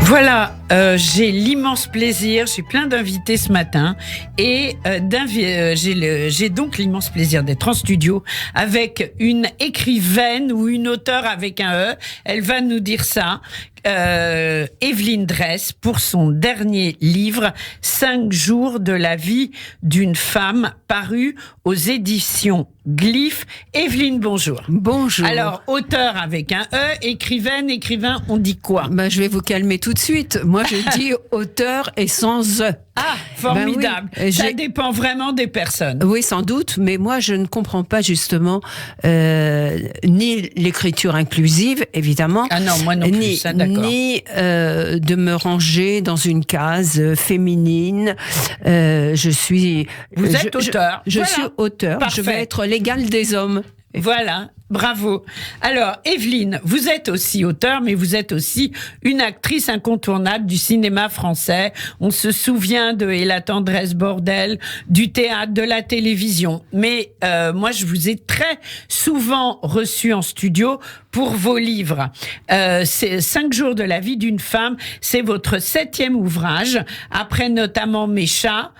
Voilà, j'ai l'immense plaisir, j'ai plein d'invités ce matin et j'ai donc l'immense plaisir d'être en studio avec une écrivaine ou une auteure avec un E, elle va nous dire ça. Evelyne Dress pour son dernier livre 5 jours de la vie d'une femme, paru aux éditions Glyphe. Evelyne, bonjour. Bonjour. Alors, auteur avec un E, écrivain, on dit quoi? Je vais vous calmer tout de suite. Moi, je dis auteur et sans E. Ah, formidable. Oui, ça dépend vraiment des personnes. Oui, sans doute, mais moi, je ne comprends pas justement ni l'écriture inclusive, évidemment. Ah non, moi non plus, ça, d'accord. Ni de me ranger dans une case féminine. Je suis... Vous êtes auteur. Je voilà. suis auteur. Parfait. Je vais être l'égale des hommes. Voilà, bravo. Alors, Evelyne, vous êtes aussi auteure, mais vous êtes aussi une actrice incontournable du cinéma français. On se souvient de Et la tendresse bordel, du théâtre, de la télévision. Mais moi, je vous ai très souvent reçu en studio pour vos livres. C'est 5 jours de la vie d'une femme. C'est votre 7e ouvrage, après notamment Mes chats.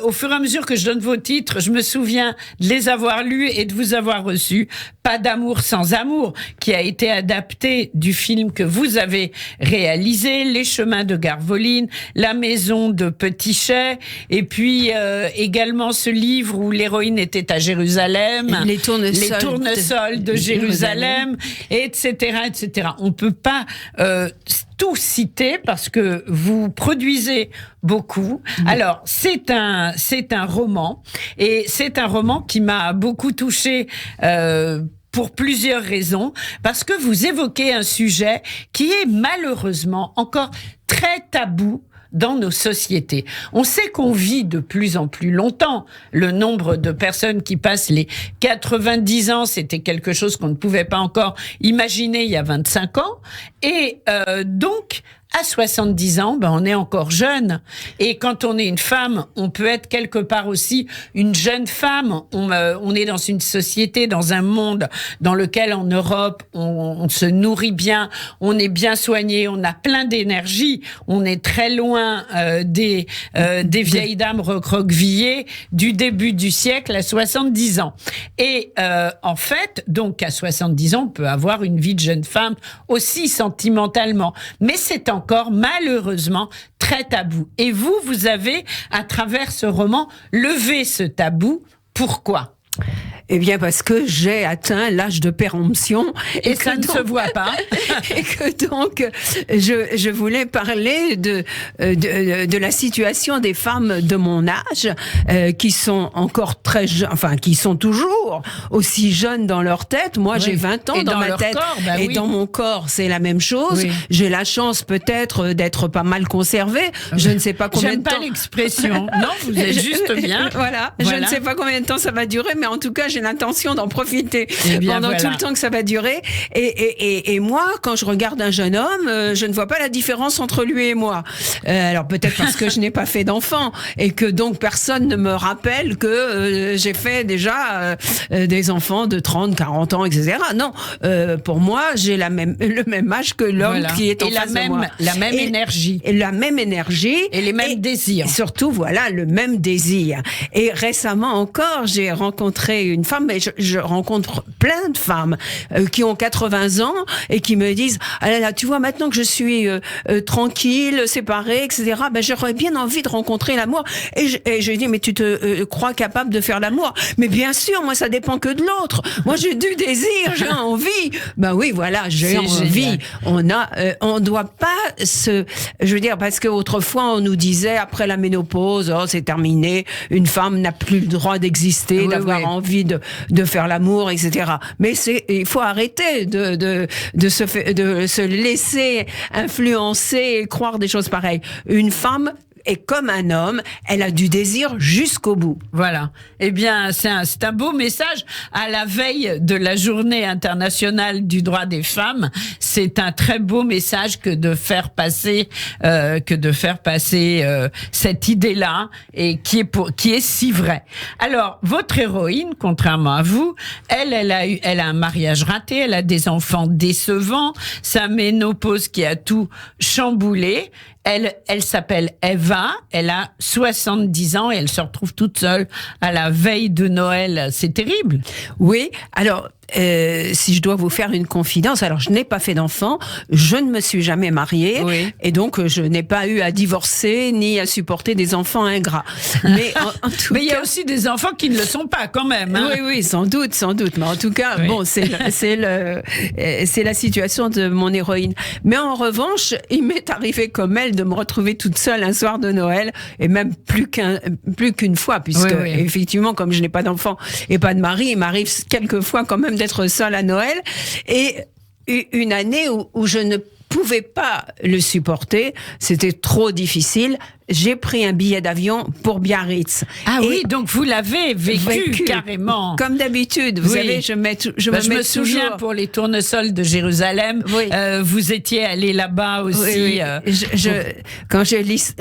Au fur et à mesure que je donne vos titres, je me souviens de les avoir lus et de vous avoir reçus. Pas d'amour sans amour, qui a été adapté du film que vous avez réalisé, Les chemins de Garvoline, La maison de Petitchet, et puis également ce livre où l'héroïne était à Jérusalem, Les tournesols de Jérusalem, etc., etc. On peut pas tout citer parce que vous produisez beaucoup. Alors, c'est un roman, et c'est un roman qui m'a beaucoup touchée pour plusieurs raisons, parce que vous évoquez un sujet qui est malheureusement encore très tabou dans nos sociétés. On sait qu'on vit de plus en plus longtemps. Le nombre de personnes qui passent les 90 ans, c'était quelque chose qu'on ne pouvait pas encore imaginer il y a 25 ans. Et donc, à 70 ans, on est encore jeune. Et quand on est une femme, on peut être quelque part aussi une jeune femme. On est dans une société, dans un monde dans lequel, en Europe, on se nourrit bien, on est bien soigné, on a plein d'énergie. On est très loin des vieilles dames recroquevillées du début du siècle à 70 ans. Et en fait, donc à 70 ans, on peut avoir une vie de jeune femme aussi sentimentalement. Mais c'est encore malheureusement très tabou. Et vous avez, à travers ce roman, levé ce tabou. Pourquoi ? Eh bien, parce que j'ai atteint l'âge de péremption. Et ça ne se voit pas. Et que donc, je voulais parler de la situation des femmes de mon âge, qui sont encore très jeunes, enfin, qui sont toujours aussi jeunes dans leur tête. Moi, j'ai 20 ans et dans ma tête. Corps, et dans mon corps, c'est la même chose. Oui. J'ai la chance, peut-être, d'être pas mal conservée. Je ne sais pas combien de temps. J'aime pas l'expression. Non, vous êtes juste bien. Voilà. Je ne sais pas combien de temps ça va durer, mais en tout cas, j'ai l'intention d'en profiter pendant tout le temps que ça va durer. Et moi, quand je regarde un jeune homme, je ne vois pas la différence entre lui et moi. Alors peut-être parce que je n'ai pas fait d'enfant et que donc personne ne me rappelle que j'ai fait déjà des enfants de 30, 40 ans, etc. Non, pour moi, j'ai le même âge que l'homme qui est en face de moi. La même énergie. Et la même énergie. Et les mêmes désirs. Et surtout, voilà, le même désir. Et récemment encore, j'ai rencontré une femme, mais je rencontre plein de femmes qui ont 80 ans et qui me disent « Ah là là, tu vois, maintenant que je suis tranquille, séparée, etc., j'aurais bien envie de rencontrer l'amour. » Et je dis « Mais tu te crois capable de faire l'amour ?» Mais bien sûr, moi, ça dépend que de l'autre. Moi, j'ai du désir, j'ai envie. Oui, voilà, j'ai envie. On doit pas je veux dire, parce qu'autrefois, on nous disait, après la ménopause, oh, c'est terminé, une femme n'a plus le droit d'exister, d'avoir envie de faire l'amour, etc. Mais il faut arrêter de se laisser influencer et croire des choses pareilles. Une femme et comme un homme, elle a du désir jusqu'au bout. Voilà. Eh bien, c'est un beau message à la veille de la Journée internationale du droit des femmes. C'est un très beau message que de faire passer cette idée-là et qui est si vraie. Alors, votre héroïne, contrairement à vous, elle a un mariage raté, elle a des enfants décevants, sa ménopause qui a tout chamboulé. Elle s'appelle Eva, elle a 70 ans et elle se retrouve toute seule à la veille de Noël. C'est terrible. Oui, alors, si je dois vous faire une confidence, alors je n'ai pas fait d'enfant, je ne me suis jamais mariée, oui. Et donc je n'ai pas eu à divorcer ni à supporter des enfants ingrats. Mais en tout mais il y a cas, aussi des enfants qui ne le sont pas quand même. Hein. Oui, sans doute. Mais en tout cas, oui. bon, c'est la situation de mon héroïne. Mais en revanche, il m'est arrivé comme elle de me retrouver toute seule un soir de Noël, et même plus qu'une fois, puisque oui. effectivement, comme je n'ai pas d'enfant et pas de mari, il m'arrive quelquefois quand même d'être seule à Noël. Et une année où je ne pouvais pas le supporter, c'était trop difficile. J'ai pris un billet d'avion pour Biarritz. Ah oui, donc vous l'avez vécu carrément. Comme d'habitude, vous savez, je me souviens toujours... pour les tournesols de Jérusalem, oui. Vous étiez allé là-bas aussi. Oui. Quand je lis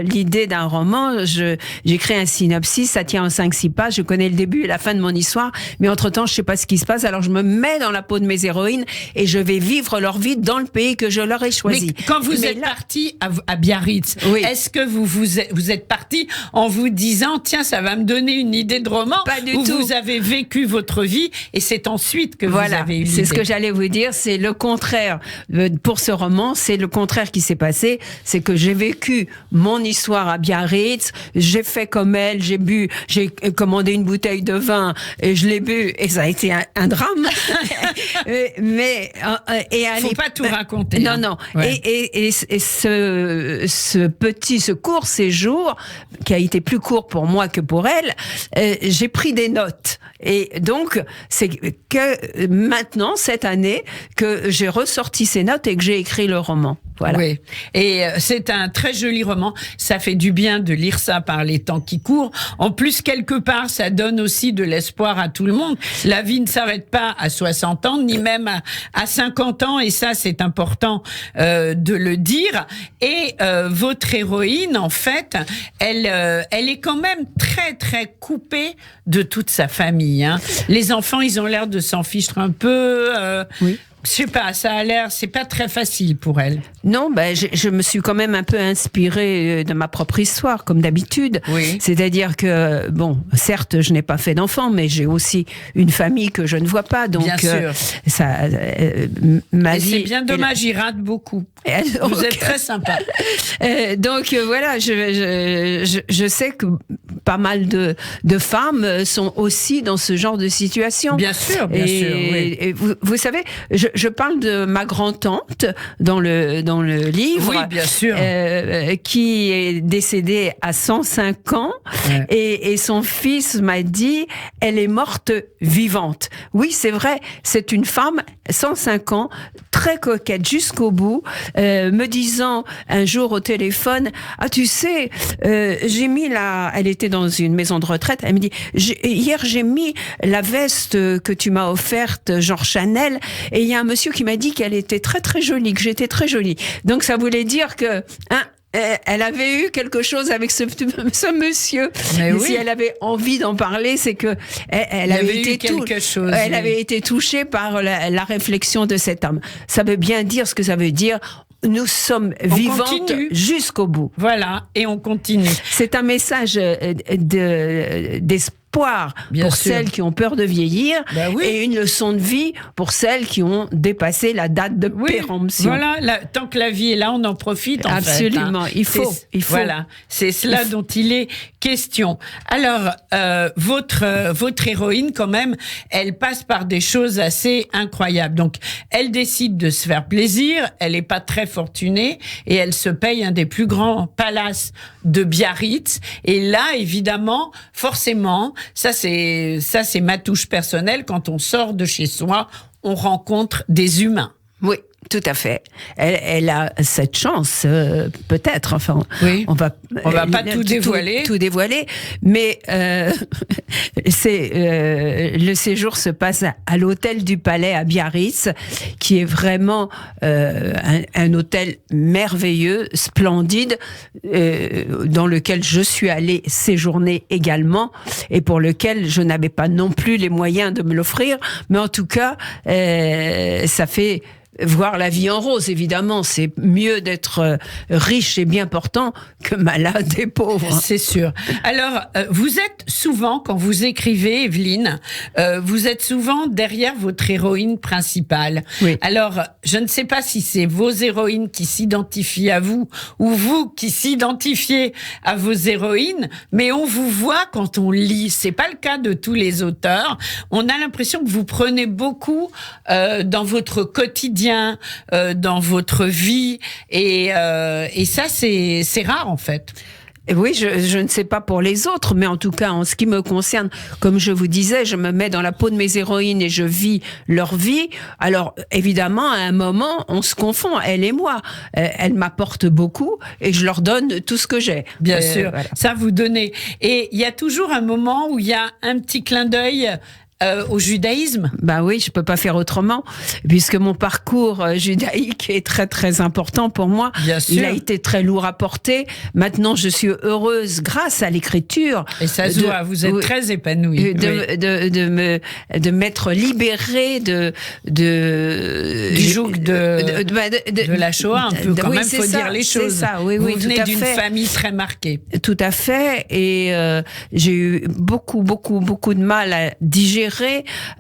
l'idée d'un roman, j'écris un synopsis, ça tient en 5-6 pages, je connais le début et la fin de mon histoire, mais entre-temps, je sais pas ce qui se passe, alors je me mets dans la peau de mes héroïnes et je vais vivre leur vie dans le pays que je leur ai choisi. Mais quand vous êtes parti à Biarritz, oui. Est-ce que vous êtes parti en vous disant tiens, ça va me donner une idée de roman? Pas du tout. Vous avez vécu votre vie et c'est ensuite que vous avez eu l'idée. C'est ce que j'allais vous dire, c'est le contraire. Pour ce roman, c'est le contraire qui s'est passé, c'est que j'ai vécu mon histoire à Biarritz, j'ai fait comme elle, j'ai commandé une bouteille de vin et je l'ai bu et ça a été un drame. Faut pas tout raconter. Non. Ouais. Et ce court séjour, qui a été plus court pour moi que pour elle, j'ai pris des notes. Et donc, c'est que maintenant, cette année, que j'ai ressorti ces notes et que j'ai écrit le roman. Voilà. Oui, et c'est un très joli roman. Ça fait du bien de lire ça par les temps qui courent. En plus, quelque part, ça donne aussi de l'espoir à tout le monde. La vie ne s'arrête pas à 60 ans, ni même à 50 ans, et ça, c'est important de le dire. Et votre héroïne, en fait, elle est quand même très, très coupée de toute sa famille. Hein. Les enfants, ils ont l'air de s'en ficher un peu. Oui. Je sais pas, ça a l'air, c'est pas très facile pour elle. Non, je me suis quand même un peu inspirée de ma propre histoire, comme d'habitude. Oui. C'est-à-dire que, bon, certes, je n'ai pas fait d'enfant, mais j'ai aussi une famille que je ne vois pas. Donc, bien sûr. Ma vie. C'est bien dommage, il rate beaucoup. Vous êtes très sympa. Donc, voilà, je sais que pas mal de femmes sont aussi dans ce genre de situation. Bien sûr, bien sûr. Oui. Et vous savez, je parle de ma grand-tante dans le livre. Oui, bien sûr. Qui est décédée à 105 ans. Ouais. Et son fils m'a dit, elle est morte vivante. Oui, c'est vrai, c'est une femme, 105 ans, très coquette jusqu'au bout, me disant un jour au téléphone, ah tu sais, elle était dans une maison de retraite, elle me dit, hier j'ai mis la veste que tu m'as offerte, genre Chanel, et il y a un monsieur qui m'a dit qu'elle était très très jolie, que j'étais très jolie. Donc ça voulait dire que elle avait eu quelque chose avec ce monsieur. Mais oui. Si elle avait envie d'en parler, c'est que elle avait été touchée par la réflexion de cet homme. Ça veut bien dire ce que ça veut dire. Nous sommes vivantes jusqu'au bout. Voilà, et on continue. C'est un message d'espoir pour celles qui ont peur de vieillir, et une leçon de vie pour celles qui ont dépassé la date de péremption. Voilà, tant que la vie est là, on en profite. Absolument, il faut. Voilà, c'est cela dont il est question. Alors, votre héroïne, quand même, elle passe par des choses assez incroyables. Donc, elle décide de se faire plaisir, elle n'est pas très fortunée, et elle se paye un des plus grands palaces de Biarritz. Et là, évidemment, forcément, ça c'est ma touche personnelle, quand on sort de chez soi, on rencontre des humains. Oui, Tout à fait. Elle a cette chance, peut-être. Enfin, oui. on va pas tout dévoiler. Tout dévoiler, mais le séjour se passe à l'hôtel du Palais à Biarritz, qui est vraiment un hôtel merveilleux, splendide, dans lequel je suis allée séjourner également, et pour lequel je n'avais pas non plus les moyens de me l'offrir, mais en tout cas, ça fait voir la vie en rose, évidemment. C'est mieux d'être riche et bien portant que malade et pauvre. C'est sûr. Alors, vous êtes souvent, quand vous écrivez, Evelyne, vous êtes souvent derrière votre héroïne principale. Oui. Alors, je ne sais pas si c'est vos héroïnes qui s'identifient à vous ou vous qui s'identifiez à vos héroïnes, mais on vous voit quand on lit. C'est pas le cas de tous les auteurs. On a l'impression que vous prenez beaucoup dans votre quotidien, dans votre vie, et ça c'est rare en fait. Oui, je ne sais pas pour les autres, mais en tout cas, en ce qui me concerne, comme je vous disais, je me mets dans la peau de mes héroïnes et je vis leur vie. Alors, évidemment, à un moment, on se confond, elle et moi. Elles m'apportent beaucoup et je leur donne tout ce que j'ai. Bien sûr, voilà. Ça vous donnez. Et il y a toujours un moment où il y a un petit clin d'œil au judaïsme. Ben oui, je peux pas faire autrement, puisque mon parcours judaïque est très très important pour moi. Bien sûr. Il a été très lourd à porter. Maintenant, je suis heureuse grâce à l'écriture. Et ça se voit, vous êtes très épanouie. De m'être libérée du joug de la Shoah, un peu quand même, faut dire les choses. C'est ça, oui, vous oui, venez tout à d'une fait. famille très marquée. Tout à fait, et j'ai eu beaucoup de mal à digérer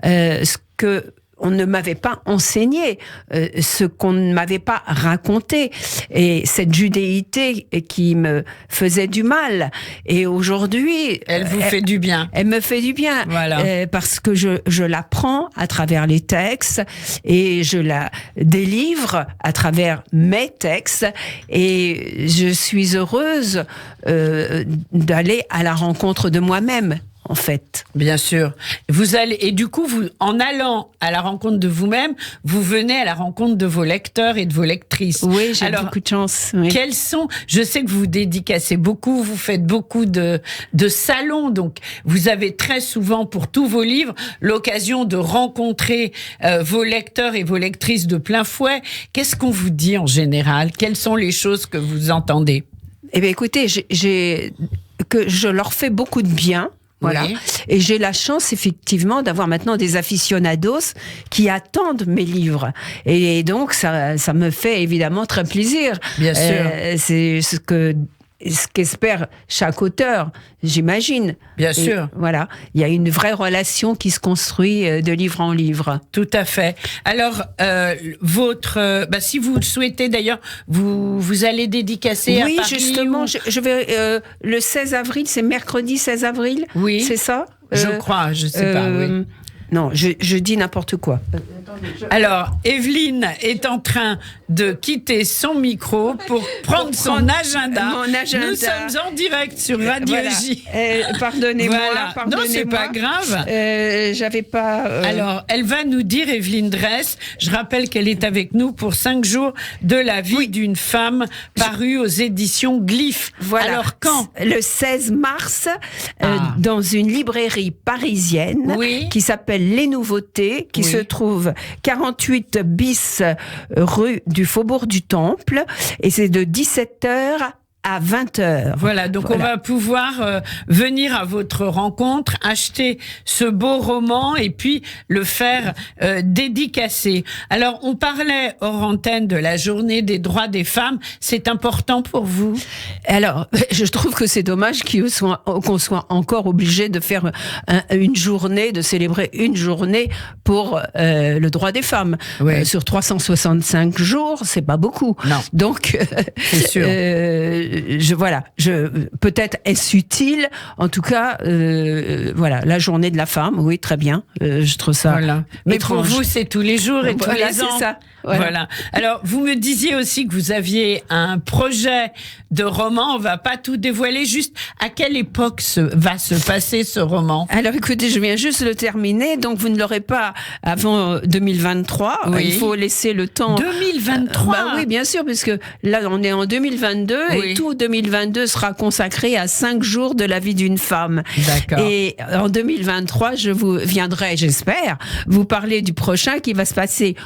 ce que on ne m'avait pas enseigné, ce qu'on ne m'avait pas raconté, et cette judéité qui me faisait du mal. Et aujourd'hui, elle vous fait du bien. Elle me fait du bien, voilà. Parce que je l'apprends à travers les textes et je la délivre à travers mes textes, et je suis heureuse d'aller à la rencontre de moi-même. En fait. Bien sûr. Vous allez, et du coup, en allant à la rencontre de vous-même, vous venez à la rencontre de vos lecteurs et de vos lectrices. Oui, j'ai beaucoup de chance. Oui. Quels sont, je sais que vous dédicacez beaucoup, vous faites beaucoup de salons, donc vous avez très souvent, pour tous vos livres, l'occasion de rencontrer vos lecteurs et vos lectrices de plein fouet. Qu'est-ce qu'on vous dit en général? Quelles sont les choses que vous entendez? Eh bien, écoutez, que je leur fais beaucoup de bien. Voilà. Oui. Et j'ai la chance, effectivement, d'avoir maintenant des aficionados qui attendent mes livres. Et donc, ça me fait évidemment très plaisir. Bien sûr. C'est ce qu'espère chaque auteur, j'imagine. Bien sûr. Voilà. Il y a une vraie relation qui se construit de livre en livre. Tout à fait. Alors, si vous le souhaitez d'ailleurs, vous allez dédicacer à Paris. Oui, justement, je vais, le 16 avril, c'est mercredi 16 avril. Oui. C'est ça? Je crois, je sais pas, oui. Non, je dis n'importe quoi. Alors, Evelyne est en train de quitter son micro pour prendre son agenda. Mon agenda. Nous sommes en direct sur Radio J. Pardonnez-moi, voilà. Pardonnez-moi. Non, c'est pas grave. J'avais pas... Alors, elle va nous dire, Evelyne Dress, je rappelle qu'elle est avec nous pour 5 jours de la vie d'une femme, parue aux éditions Glyph. Voilà. Alors, quand? Le 16 mars, dans une librairie parisienne qui s'appelle Les Nouveautés, qui se trouve 48 bis rue du Faubourg du Temple, et c'est de 17h à 20h. Voilà, donc on va pouvoir venir à votre rencontre, acheter ce beau roman et puis le faire dédicacer. Alors, on parlait hors antenne de la journée des droits des femmes. C'est important pour vous? Alors, je trouve que c'est dommage qu'on soit encore obligé de faire une journée, de célébrer une journée pour le droit des femmes. Sur 365 jours, c'est pas beaucoup. Non. Donc, c'est sûr. peut-être est-ce utile. En tout cas, voilà, la journée de la femme, oui, très bien. Je trouve ça. Voilà. Mais étrange. pour vous, c'est tous les jours et tous Voilà, les ans. c'est ça. Voilà. Alors, vous me disiez aussi que vous aviez un projet de roman. On va pas tout dévoiler. Juste à quelle époque va se passer ce roman? Alors, écoutez, je viens juste le terminer. Donc, vous ne l'aurez pas avant 2023. Oui. Il faut laisser le temps. 2023. Oui, bien sûr, parce que là, on est en 2022 Oui. et tout 2022 sera consacré à 5 jours de la vie d'une femme. D'accord. Et en 2023, je vous viendrai, j'espère, vous parler du prochain qui va se passer,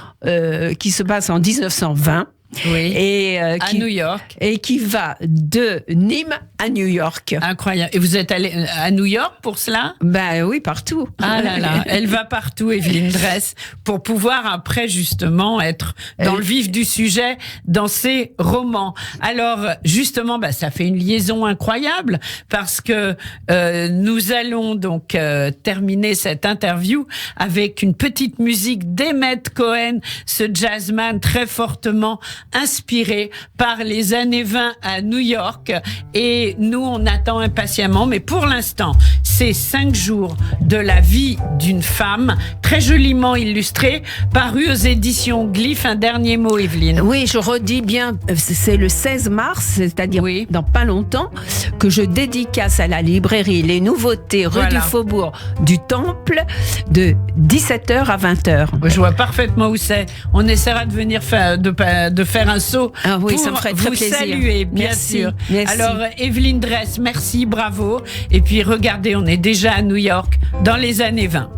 qui se passe en 1920. Oui. Et À New York. et qui va de Nîmes à New York. Incroyable. Et vous êtes allé à New York pour cela? Ben oui, partout. Ah là là, elle va partout, Evelyne Dresse, pour pouvoir après justement être dans le vif du sujet dans ses romans. Alors justement, ça fait une liaison incroyable parce que nous allons donc terminer cette interview avec une petite musique d'Emmett Cohen, ce jazzman très fortement inspiré par les années 20 à New York. Et nous, on attend impatiemment, mais pour l'instant, c'est 5 jours de la vie d'une femme, très joliment illustrée, paru aux éditions Glyph. Un dernier mot, Evelyne. Oui, je redis bien, c'est le 16 mars, c'est-à-dire Oui. dans pas longtemps, que je dédicace à la librairie Les Nouveautés, rue Voilà. du Faubourg du Temple, de 17h à 20h. Je vois parfaitement où c'est. On essaiera de venir de faire un saut Ah oui, pour ça me ferait très vous plaisir. saluer, bien Merci, sûr. merci. Alors, Evelyne Dresse, merci, bravo. Et puis, regardez, on est déjà à New York dans les années 20.